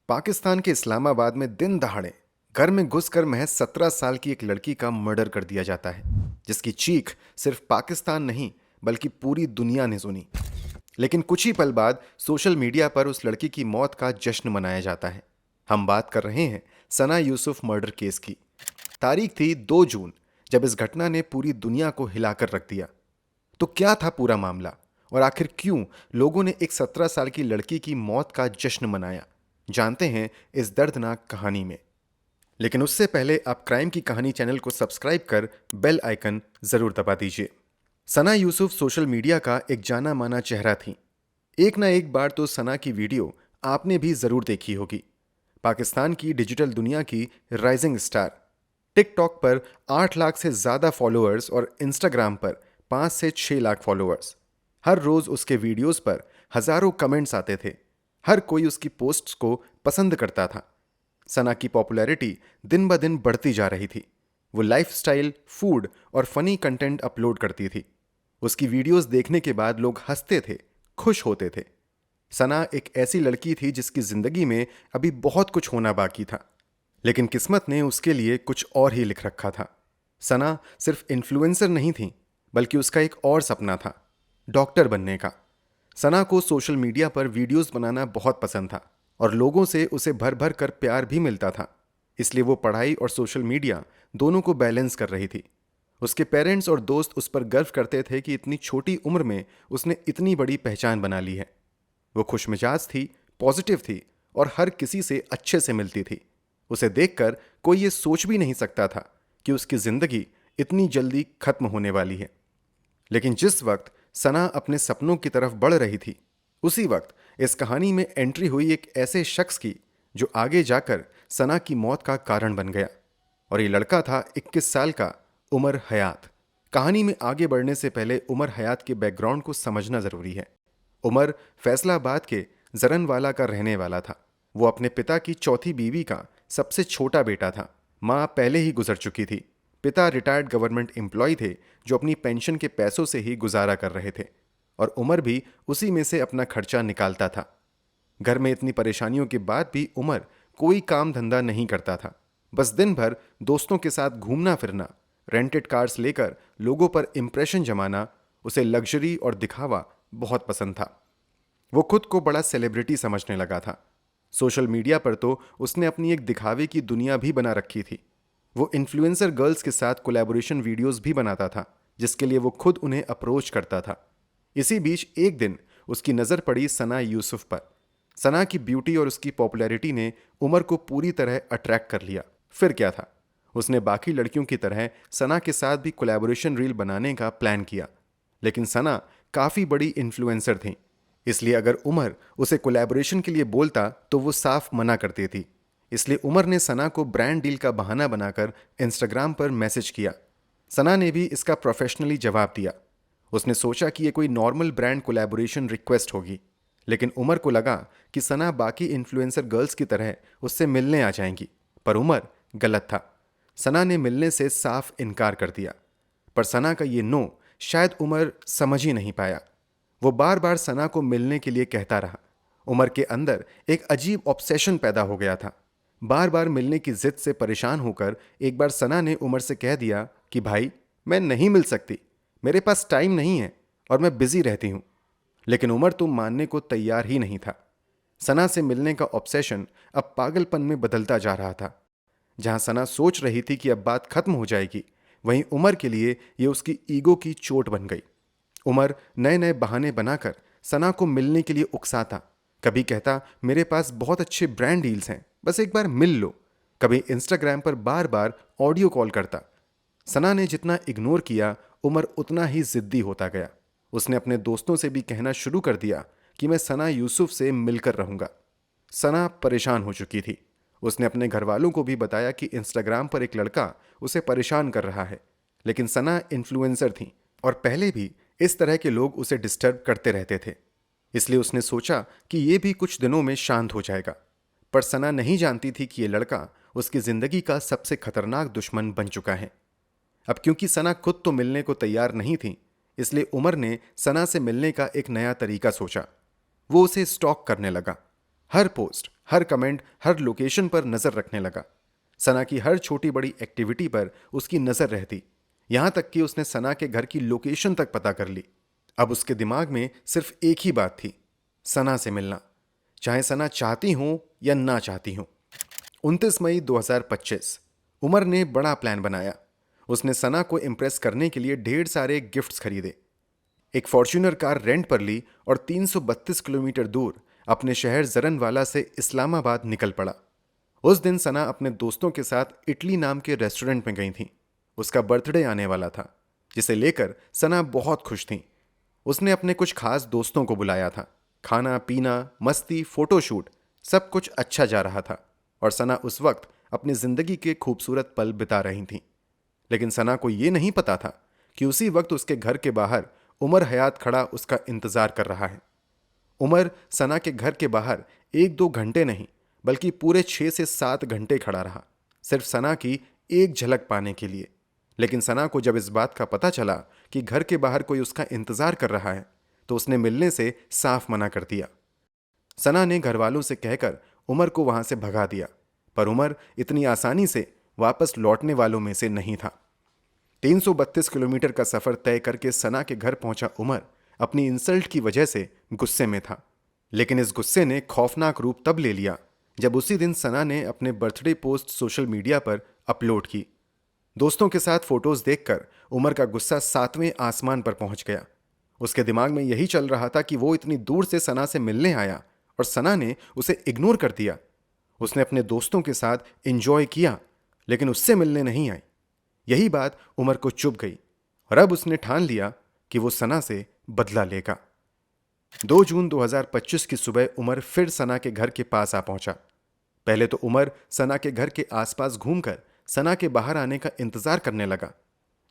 पाकिस्तान के इस्लामाबाद में दिन दहाड़े घर में घुसकर महज 17 साल की एक लड़की का मर्डर कर दिया जाता है, जिसकी चीख सिर्फ पाकिस्तान नहीं बल्कि पूरी दुनिया ने सुनी। लेकिन कुछ ही पल बाद सोशल मीडिया पर उस लड़की की मौत का जश्न मनाया जाता है। हम बात कर रहे हैं सना यूसुफ मर्डर केस की। तारीख थी 2 जून, जब इस घटना ने पूरी दुनिया को हिलाकर रख दिया। तो क्या था पूरा मामला और आखिर क्यों लोगों ने एक 17 साल की लड़की की मौत का जश्न मनाया, जानते हैं इस दर्दनाक कहानी में। लेकिन उससे पहले आप क्राइम की कहानी चैनल को सब्सक्राइब कर बेल आइकन जरूर दबा दीजिए। सना यूसुफ सोशल मीडिया का एक जाना माना चेहरा थी। एक ना एक बार तो सना की वीडियो आपने भी जरूर देखी होगी। पाकिस्तान की डिजिटल दुनिया की राइजिंग स्टार। टिकटॉक पर 8 लाख से ज्यादा फॉलोअर्स और इंस्टाग्राम पर 5 से 6 लाख फॉलोअर्स। हर रोज उसके वीडियोस पर हजारों कमेंट्स आते थे। हर कोई उसकी पोस्ट्स को पसंद करता था। सना की पॉपुलैरिटी दिन ब दिन बढ़ती जा रही थी। वो लाइफस्टाइल, फूड और फनी कंटेंट अपलोड करती थी। उसकी वीडियोस देखने के बाद लोग हंसते थे, खुश होते थे। सना एक ऐसी लड़की थी जिसकी जिंदगी में अभी बहुत कुछ होना बाकी था, लेकिन किस्मत ने उसके लिए कुछ और ही लिख रखा था। सना सिर्फ इन्फ्लुएंसर नहीं थी, बल्कि उसका एक और सपना था, डॉक्टर बनने का। सना को सोशल मीडिया पर वीडियोस बनाना बहुत पसंद था और लोगों से उसे भर भर कर प्यार भी मिलता था। इसलिए वो पढ़ाई और सोशल मीडिया दोनों को बैलेंस कर रही थी। उसके पेरेंट्स और दोस्त उस पर गर्व करते थे कि इतनी छोटी उम्र में उसने इतनी बड़ी पहचान बना ली है। वो खुशमिजाज थी, पॉजिटिव थी और हर किसी से अच्छे से मिलती थी। उसे देखकर कोई ये सोच भी नहीं सकता था कि उसकी जिंदगी इतनी जल्दी खत्म होने वाली है। लेकिन जिस वक्त सना अपने सपनों की तरफ बढ़ रही थी, उसी वक्त इस कहानी में एंट्री हुई एक ऐसे शख्स की जो आगे जाकर सना की मौत का कारण बन गया। और ये लड़का था 21 साल का उमर हयात। कहानी में आगे बढ़ने से पहले उमर हयात के बैकग्राउंड को समझना जरूरी है। उमर फैसलाबाद के जरनवाला का रहने वाला था। वो अपने पिता की चौथी बीवी का सबसे छोटा बेटा था। माँ पहले ही गुजर चुकी थी। पिता रिटायर्ड गवर्नमेंट एम्प्लॉय थे जो अपनी पेंशन के पैसों से ही गुजारा कर रहे थे, और उमर भी उसी में से अपना खर्चा निकालता था। घर में इतनी परेशानियों के बाद भी उमर कोई काम धंधा नहीं करता था। बस दिन भर दोस्तों के साथ घूमना फिरना, रेंटेड कार्स लेकर लोगों पर इंप्रेशन जमाना। उसे लग्जरी और दिखावा बहुत पसंद था। वो खुद को बड़ा सेलिब्रिटी समझने लगा था। सोशल मीडिया पर तो उसने अपनी एक दिखावे की दुनिया भी बना रखी थी। वो इन्फ्लुएंसर गर्ल्स के साथ कोलैबोरेशन वीडियोस भी बनाता था, जिसके लिए वो खुद उन्हें अप्रोच करता था। इसी बीच एक दिन उसकी नज़र पड़ी सना यूसुफ पर। सना की ब्यूटी और उसकी पॉपुलैरिटी ने उमर को पूरी तरह अट्रैक्ट कर लिया। फिर क्या था, उसने बाकी लड़कियों की तरह सना के साथ भी कोलैबोरेशन रील बनाने का प्लान किया। लेकिन सना काफ़ी बड़ी इन्फ्लुएंसर थी, इसलिए अगर उमर उसे कोलैबोरेशन के लिए बोलता तो वो साफ मना करती थी। इसलिए उमर ने सना को ब्रांड डील का बहाना बनाकर इंस्टाग्राम पर मैसेज किया। सना ने भी इसका प्रोफेशनली जवाब दिया। उसने सोचा कि ये कोई नॉर्मल ब्रांड कोलैबोरेशन रिक्वेस्ट होगी, लेकिन उमर को लगा कि सना बाकी इन्फ्लुएंसर गर्ल्स की तरह उससे मिलने आ जाएंगी। पर उमर गलत था। सना ने मिलने से साफ इनकार कर दिया। पर सना का ये नो शायद उमर समझ ही नहीं पाया। वो बार बार सना को मिलने के लिए कहता रहा। उमर के अंदर एक अजीब ऑब्सेशन पैदा हो गया था। बार बार मिलने की जिद से परेशान होकर एक बार सना ने उमर से कह दिया कि भाई, मैं नहीं मिल सकती, मेरे पास टाइम नहीं है और मैं बिजी रहती हूं। लेकिन उमर तो मानने को तैयार ही नहीं था। सना से मिलने का ऑब्सेशन अब पागलपन में बदलता जा रहा था। जहां सना सोच रही थी कि अब बात खत्म हो जाएगी, वहीं उमर के लिए यह उसकी ईगो की चोट बन गई। उमर नए नए बहाने बनाकर सना को मिलने के लिए उकसाता। कभी कहता, मेरे पास बहुत अच्छे ब्रांड डील्स हैं, बस एक बार मिल लो। कभी इंस्टाग्राम पर बार बार ऑडियो कॉल करता। सना ने जितना इग्नोर किया, उमर उतना ही जिद्दी होता गया। उसने अपने दोस्तों से भी कहना शुरू कर दिया कि मैं सना यूसुफ से मिलकर रहूंगा। सना परेशान हो चुकी थी। उसने अपने घर वालों को भी बताया कि इंस्टाग्राम पर एक लड़का उसे परेशान कर रहा है। लेकिन सना इन्फ्लुएंसर थी और पहले भी इस तरह के लोग उसे डिस्टर्ब करते रहते थे। इसलिए उसने सोचा कि ये भी कुछ दिनों में शांत हो जाएगा। पर सना नहीं जानती थी कि ये लड़का उसकी जिंदगी का सबसे खतरनाक दुश्मन बन चुका है। अब क्योंकि सना खुद तो मिलने को तैयार नहीं थी, इसलिए उमर ने सना से मिलने का एक नया तरीका सोचा। वो उसे स्टॉक करने लगा। हर पोस्ट, हर कमेंट, हर लोकेशन पर नजर रखने लगा। सना की हर छोटी बड़ी एक्टिविटी पर उसकी नजर रहती, यहां तक कि उसने सना के घर की लोकेशन तक पता कर ली। अब उसके दिमाग में सिर्फ एक ही बात थी, सना से मिलना, चाहे सना चाहती हो या ना चाहती हो। 29 मई 2025 उमर ने बड़ा प्लान बनाया। उसने सना को इम्प्रेस करने के लिए ढेर सारे गिफ्ट्स खरीदे, एक फॉर्च्यूनर कार रेंट पर ली और 332 किलोमीटर दूर अपने शहर जरनवाला से इस्लामाबाद निकल पड़ा। उस दिन सना अपने दोस्तों के साथ इटली नाम के रेस्टोरेंट में गई थी। उसका बर्थडे आने वाला था, जिसे लेकर सना बहुत खुश थी। उसने अपने कुछ खास दोस्तों को बुलाया था। खाना पीना, मस्ती, फोटोशूट, सब कुछ अच्छा जा रहा था और सना उस वक्त अपनी जिंदगी के खूबसूरत पल बिता रही थी। लेकिन सना को यह नहीं पता था कि उसी वक्त उसके घर के बाहर उमर हयात खड़ा उसका इंतजार कर रहा है। उमर सना के घर के बाहर 1-2 घंटे नहीं बल्कि पूरे 6 से 7 घंटे खड़ा रहा, सिर्फ सना की एक झलक पाने के लिए। लेकिन सना को जब इस बात का पता चला कि घर के बाहर कोई उसका इंतजार कर रहा है, तो उसने मिलने से साफ मना कर दिया। सना ने घर वालों से कहकर उमर को वहां से भगा दिया, पर उमर इतनी आसानी से वापस लौटने वालों में से नहीं था। 332 किलोमीटर का सफर तय करके सना के घर पहुंचा उमर अपनी इंसल्ट की वजह से गुस्से में था। लेकिन इस गुस्से ने खौफनाक रूप तब ले लिया जब उसी दिन सना ने अपने बर्थडे पोस्ट सोशल मीडिया पर अपलोड की। दोस्तों के साथ फोटोज देखकर उमर का गुस्सा 7वें आसमान पर पहुंच गया। उसके दिमाग में यही चल रहा था कि वो इतनी दूर से सना से मिलने आया और सना ने उसे इग्नोर कर दिया। उसने अपने दोस्तों के साथ एंजॉय किया, लेकिन उससे मिलने नहीं आई। यही बात उमर को चुभ गई और अब उसने ठान लिया कि वो सना से बदला लेगा। 2 जून 2025 की सुबह उमर फिर सना के घर के पास आ पहुंचा। पहले तो उमर सना के घर के आसपास घूमकर सना के बाहर आने का इंतजार करने लगा।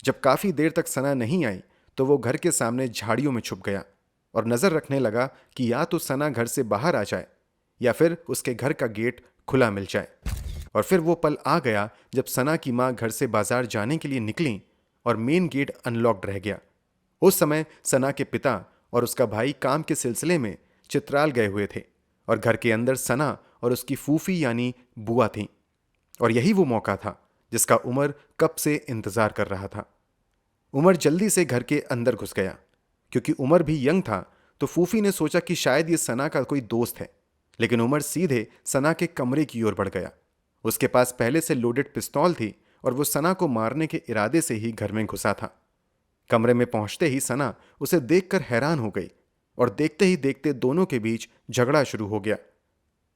जब काफी देर तक सना नहीं आई तो वो घर के सामने झाड़ियों में छुप गया और नजर रखने लगा कि या तो सना घर से बाहर आ जाए या फिर उसके घर का गेट खुला मिल जाए। और फिर वो पल आ गया जब सना की मां घर से बाजार जाने के लिए निकली और मेन गेट अनलॉक्ड रह गया। उस समय सना के पिता और उसका भाई काम के सिलसिले में चित्राल गए हुए थे और घर के अंदर सना और उसकी फूफी यानी बुआ थी। और यही वो मौका था जिसका उमर कब से इंतजार कर रहा था। उमर जल्दी से घर के अंदर घुस गया। क्योंकि उमर भी यंग था तो फूफी ने सोचा कि शायद ये सना का कोई दोस्त है, लेकिन उमर सीधे सना के कमरे की ओर बढ़ गया। उसके पास पहले से लोडेड पिस्तौल थी और वो सना को मारने के इरादे से ही घर में घुसा था। कमरे में पहुंचते ही सना उसे देखकर हैरान हो गई और देखते ही देखते दोनों के बीच झगड़ा शुरू हो गया।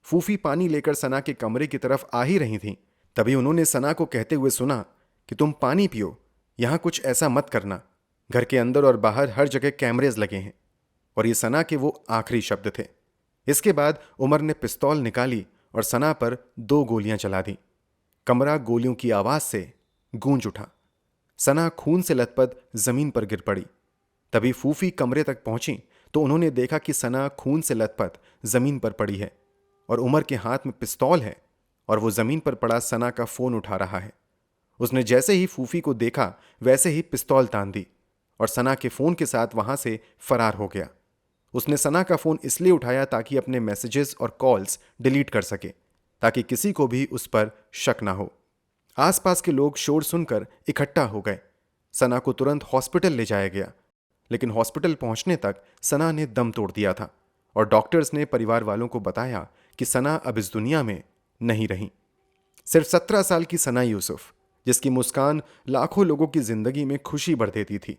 फूफी पानी लेकर सना के कमरे की तरफ आ ही रही थी, तभी उन्होंने सना को कहते हुए सुना कि तुम पानी पियो, यहां कुछ ऐसा मत करना, घर के अंदर और बाहर हर जगह कैमरेज लगे हैं। और ये सना के वो आखिरी शब्द थे। इसके बाद उमर ने पिस्तौल निकाली और सना पर 2 गोलियां चला दी। कमरा गोलियों की आवाज से गूंज उठा। सना खून से लथपथ जमीन पर गिर पड़ी। तभी फूफी कमरे तक पहुंची तो उन्होंने देखा कि सना खून से लथपथ जमीन पर पड़ी है और उमर के हाथ में पिस्तौल है और वो जमीन पर पड़ा सना का फोन उठा रहा है। उसने जैसे ही फूफी को देखा वैसे ही पिस्तौल तान दी और सना के फोन के साथ वहां से फरार हो गया। उसने सना का फोन इसलिए उठाया ताकि अपने मैसेजेस और कॉल्स डिलीट कर सके, ताकि किसी को भी उस पर शक ना हो। आसपास के लोग शोर सुनकर इकट्ठा हो गए। सना को तुरंत हॉस्पिटल ले जाया गया, लेकिन हॉस्पिटल पहुंचने तक सना ने दम तोड़ दिया था और डॉक्टर्स ने परिवार वालों को बताया कि सना अब इस दुनिया में नहीं रही। सिर्फ 17 साल की सना यूसुफ, जिसकी मुस्कान लाखों लोगों की जिंदगी में खुशी भर देती थी,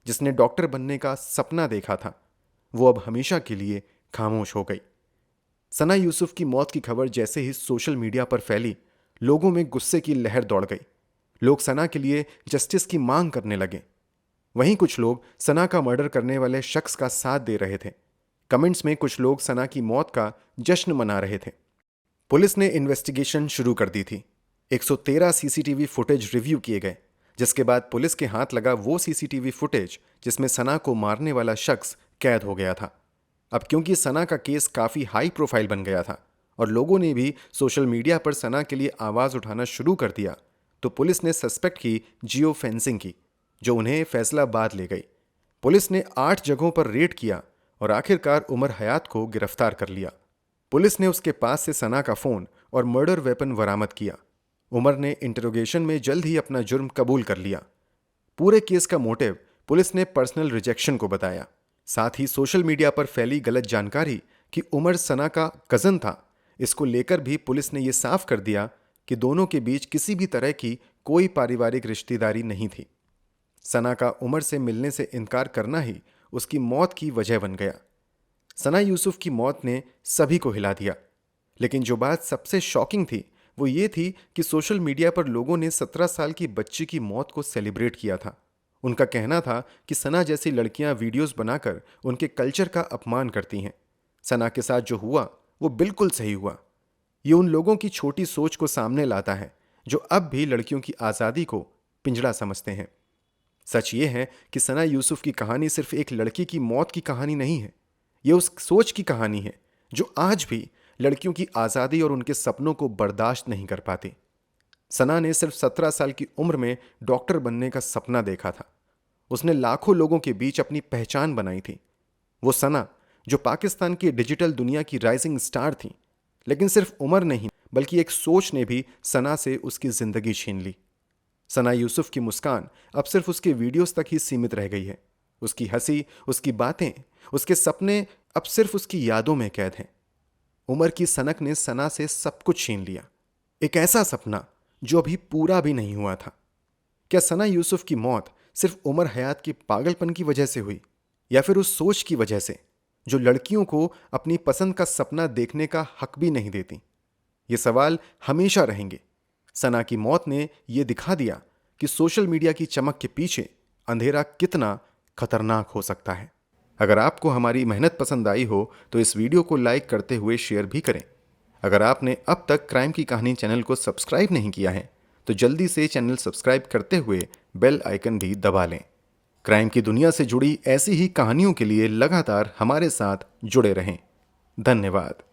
जिसने डॉक्टर बनने का सपना देखा था, वो अब हमेशा के लिए खामोश हो गई। सना यूसुफ की मौत की खबर जैसे ही सोशल मीडिया पर फैली, लोगों में गुस्से की लहर दौड़ गई। लोग सना के लिए जस्टिस की मांग करने लगे। वहीं कुछ लोग सना का मर्डर करने वाले शख्स का साथ दे रहे थे। कमेंट्स में कुछ लोग सना की मौत का जश्न मना रहे थे। पुलिस ने इन्वेस्टिगेशन शुरू कर दी थी। 113 सीसीटीवी फुटेज रिव्यू किए गए, जिसके बाद पुलिस के हाथ लगा वो सीसीटीवी फुटेज जिसमें सना को मारने वाला शख्स कैद हो गया था। अब क्योंकि सना का केस काफी हाई प्रोफाइल बन गया था और लोगों ने भी सोशल मीडिया पर सना के लिए आवाज उठाना शुरू कर दिया, तो पुलिस ने सस्पेक्ट की जियो फेंसिंग की, जो उन्हें फैसलाबाद ले गई। पुलिस ने 8 जगहों पर रेड किया और आखिरकार उमर हयात को गिरफ्तार कर लिया। पुलिस ने उसके पास से सना का फोन और मर्डर वेपन बरामद किया। उमर ने इंटरोगेशन में जल्द ही अपना जुर्म कबूल कर लिया। पूरे केस का मोटिव पुलिस ने पर्सनल रिजेक्शन को बताया। साथ ही सोशल मीडिया पर फैली गलत जानकारी कि उमर सना का कजन था, इसको लेकर भी पुलिस ने यह साफ कर दिया कि दोनों के बीच किसी भी तरह की कोई पारिवारिक रिश्तेदारी नहीं थी। सना का उमर से मिलने से इनकार करना ही उसकी मौत की वजह बन गया। सना यूसुफ की मौत ने सभी को हिला दिया, लेकिन जो बात सबसे शॉकिंग थी वो ये थी कि सोशल मीडिया पर लोगों ने 17 साल की बच्ची की मौत को सेलिब्रेट किया था। उनका कहना था कि सना जैसी लड़कियां वीडियोस बनाकर उनके कल्चर का अपमान करती हैं। सना के साथ जो हुआ वो बिल्कुल सही हुआ। ये उन लोगों की छोटी सोच को सामने लाता है जो अब भी लड़कियों की आज़ादी को पिंजड़ा समझते हैं। सच ये है कि सना यूसुफ की कहानी सिर्फ एक लड़की की मौत की कहानी नहीं है, ये उस सोच की कहानी है जो आज भी लड़कियों की आज़ादी और उनके सपनों को बर्दाश्त नहीं कर पाती। सना ने सिर्फ 17 साल की उम्र में डॉक्टर बनने का सपना देखा था। उसने लाखों लोगों के बीच अपनी पहचान बनाई थी। वो सना जो पाकिस्तान की डिजिटल दुनिया की राइजिंग स्टार थी, लेकिन सिर्फ उम्र नहीं बल्कि एक सोच ने भी सना से उसकी जिंदगी छीन ली। सना यूसुफ की मुस्कान अब सिर्फ उसके वीडियोस तक ही सीमित रह गई है। उसकी हंसी, उसकी बातें, उसके सपने अब सिर्फ उसकी यादों में कैद हैं। उमर की सनक ने सना से सब कुछ छीन लिया, एक ऐसा सपना जो अभी पूरा भी नहीं हुआ था। क्या सना यूसुफ की मौत सिर्फ उमर हयात के पागलपन की वजह से हुई, या फिर उस सोच की वजह से जो लड़कियों को अपनी पसंद का सपना देखने का हक भी नहीं देती? ये सवाल हमेशा रहेंगे। सना की मौत ने यह दिखा दिया कि सोशल मीडिया की चमक के पीछे अंधेरा कितना खतरनाक हो सकता है। अगर आपको हमारी मेहनत पसंद आई हो तो इस वीडियो को लाइक करते हुए शेयर भी करें। अगर आपने अब तक क्राइम की कहानी चैनल को सब्सक्राइब नहीं किया है तो जल्दी से चैनल सब्सक्राइब करते हुए बेल आइकन भी दबा लें। क्राइम की दुनिया से जुड़ी ऐसी ही कहानियों के लिए लगातार हमारे साथ जुड़े रहें। धन्यवाद।